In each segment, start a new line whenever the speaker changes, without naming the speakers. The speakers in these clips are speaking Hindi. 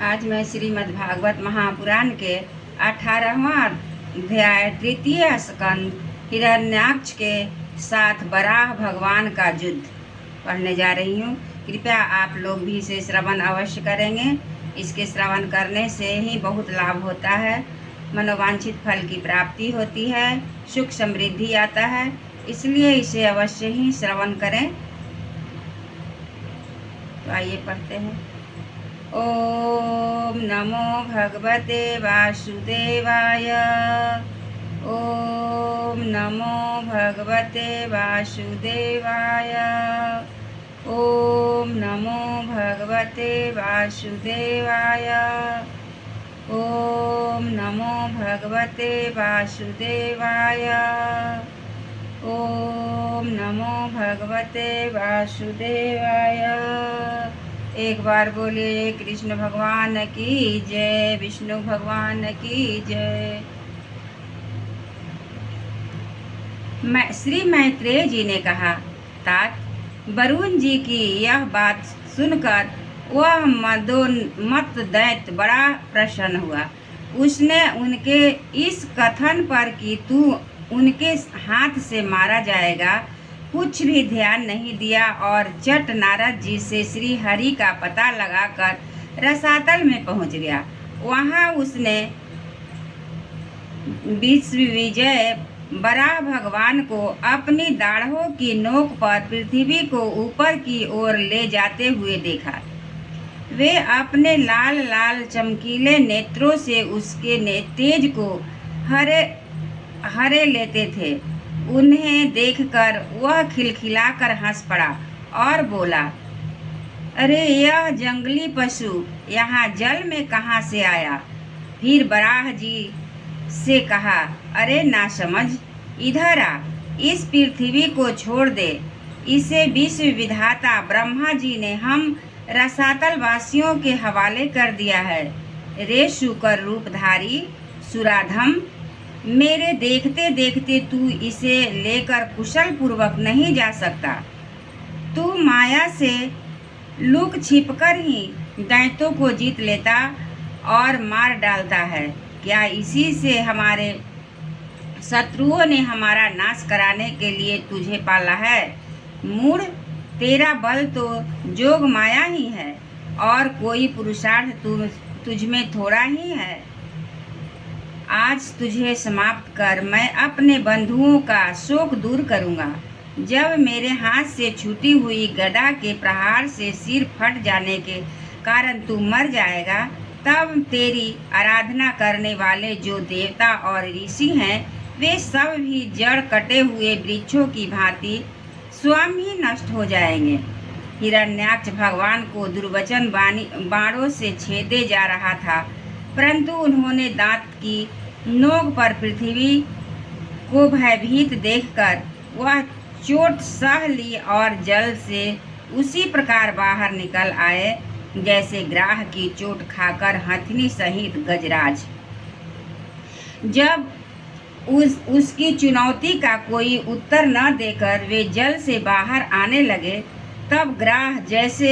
आज मैं श्रीमद् भागवत महापुराण के 18वां अध्याय तृतीय स्कंद हिरण्याक्ष के साथ वराह भगवान का युद्ध पढ़ने जा रही हूँ। कृपया आप लोग भी इसे श्रवण अवश्य करेंगे। इसके श्रवण करने से ही बहुत लाभ होता है, मनोवांछित फल की प्राप्ति होती है, सुख समृद्धि आता है, इसलिए इसे अवश्य ही श्रवण करें। तो आइए पढ़ते हैं। ओम नमो भगवते वासुदेवाय। ओम नमो भगवते वासुदेवाय। ओम नमो भगवते वासुदेवाय। ओम नमो भगवते वासुदेवाय। ओम नमो भगवते वासुदेवाय। एक बार बोले कृष्ण भगवान की जय, विष्णु भगवान की जय। श्री मैत्रेय जी ने कहा, तात वरुण जी की यह बात सुनकर वह मदोन्मत्त दैत्य बड़ा प्रसन्न हुआ। उसने उनके इस कथन पर कि तू उनके हाथ से मारा जाएगा कुछ भी ध्यान नहीं दिया और चट नारद जी से श्री हरि का पता लगाकर रसातल में पहुंच गया। वहां उसने विश्व विजय वराह भगवान को अपनी दाढ़ों की नोक पर पृथ्वी को ऊपर की ओर ले जाते हुए देखा। वे अपने लाल लाल चमकीले नेत्रों से उसके तेज को हरे लेते थे। उन्हें देखकर वह खिलखिलाकर हंस पड़ा और बोला, अरे यह जंगली पशु यहाँ जल में कहाँ से आया? फिर वराह जी से कहा, अरे नासमझ, इधर आ, इस पृथ्वी को छोड़ दे। इसे विश्व विधाता ब्रह्मा जी ने हम रसातल वासियों के हवाले कर दिया है। रे शुकर रूपधारी सुराधम, मेरे देखते देखते तू इसे लेकर कुशल पूर्वक नहीं जा सकता। तू माया से लुक छिपकर ही दैत्यों को जीत लेता और मार डालता है। क्या इसी से हमारे शत्रुओं ने हमारा नाश कराने के लिए तुझे पाला है? मूढ़, तेरा बल तो जोग माया ही है और कोई पुरुषार्थ तुझ में थोड़ा ही है। आज तुझे समाप्त कर मैं अपने बंधुओं का शोक दूर करूंगा। जब मेरे हाथ से छूटी हुई गदा के प्रहार से सिर फट जाने के कारण तू मर जाएगा, तब तेरी आराधना करने वाले जो देवता और ऋषि हैं, वे सब भी जड़ कटे हुए वृक्षों की भांति स्वयं ही नष्ट हो जाएंगे। हिरण्याक्ष भगवान को दुर्वचन बाणों से छेदे जा रहा था, परंतु उन्होंने दांत की नोक पर पृथ्वी को भयभीत देखकर वह चोट सह ली और जल से उसी प्रकार बाहर निकल आए जैसे ग्राह की चोट खाकर हथिनी सहित गजराज। जब उसकी चुनौती का कोई उत्तर न देकर वे जल से बाहर आने लगे, तब ग्राह जैसे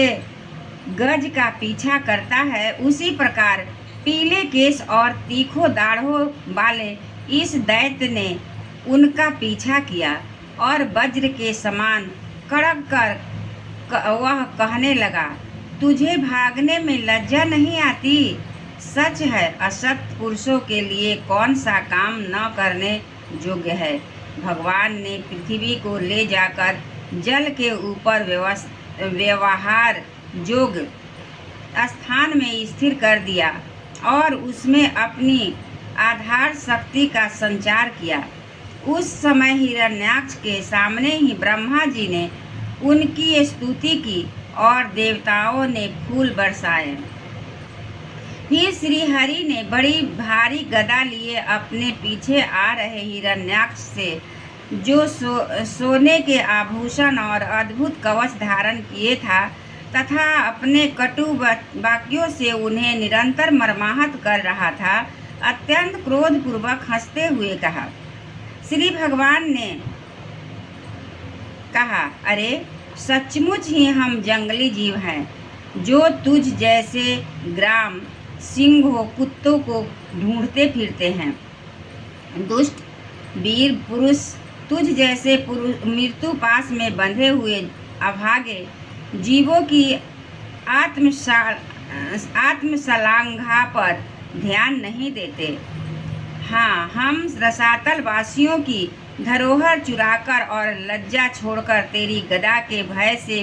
गज का पीछा करता है, उसी प्रकार पीले केश और तीखों दाढ़ों वाले इस दैत्य ने उनका पीछा किया और वज्र के समान कड़क कर वह कहने लगा, तुझे भागने में लज्जा नहीं आती? सच है, असत पुरुषों के लिए कौन सा काम न करने योग्य है। भगवान ने पृथ्वी को ले जाकर जल के ऊपर व्यवहार योग्य स्थान में स्थिर कर दिया और उसमें अपनी आधार शक्ति का संचार किया। उस समय हिरण्याक्ष के सामने ही ब्रह्मा जी ने उनकी स्तुति की और देवताओं ने फूल बरसाए। फिर श्री हरि ने बड़ी भारी गदा लिए अपने पीछे आ रहे हिरण्याक्ष से, जो सोने के आभूषण और अद्भुत कवच धारण किए था, तथा अपने कटु वाक्यों से उन्हें निरंतर मर्माहत कर रहा था, अत्यंत क्रोधपूर्वक हंसते हुए कहा। श्री भगवान ने कहा, अरे सचमुच ही हम जंगली जीव हैं, जो तुझ जैसे ग्राम सिंहों कुत्तों को ढूंढते फिरते हैं। दुष्ट वीर पुरुष, तुझ जैसे मृत्यु पास में बंधे हुए अभागे जीवों की आत्मशलाघा पर ध्यान नहीं देते। हाँ, हम रसातल वासियों की धरोहर चुराकर और लज्जा छोड़कर तेरी गदा के भय से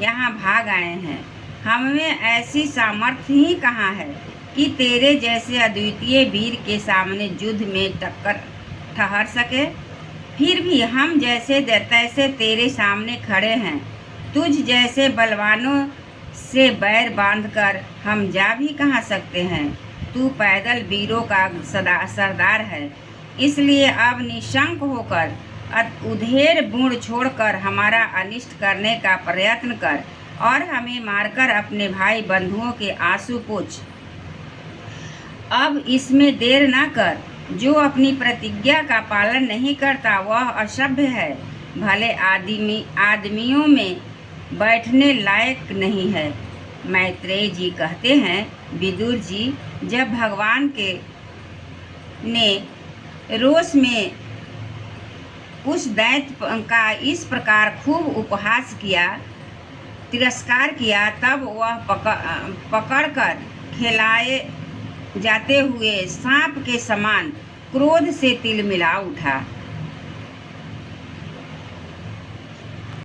यहाँ भाग आए हैं। हमें ऐसी सामर्थ्य ही कहाँ है कि तेरे जैसे अद्वितीय वीर के सामने युद्ध में टक्कर ठहर सके। फिर भी हम जैसे तैसे तेरे सामने खड़े हैं। तुझ जैसे बलवानों से बैर बांधकर हम जा भी कहाँ सकते हैं। तू पैदल वीरों का सरदार है, इसलिए अब निशंक होकर उधेड़ बूढ़ छोड़कर हमारा अनिष्ट करने का प्रयत्न कर और हमें मारकर अपने भाई बंधुओं के आंसू पोंछ। अब इसमें देर ना कर। जो अपनी प्रतिज्ञा का पालन नहीं करता वह असभ्य है, भले आदमियों में बैठने लायक नहीं है। मैत्रेय जी कहते हैं, विदुर जी, जब भगवान ने रोष में उस दैत्य का इस प्रकार खूब उपहास किया, तिरस्कार किया, तब वह पकड़कर खिलाए जाते हुए सांप के समान क्रोध से तिलमिला उठा।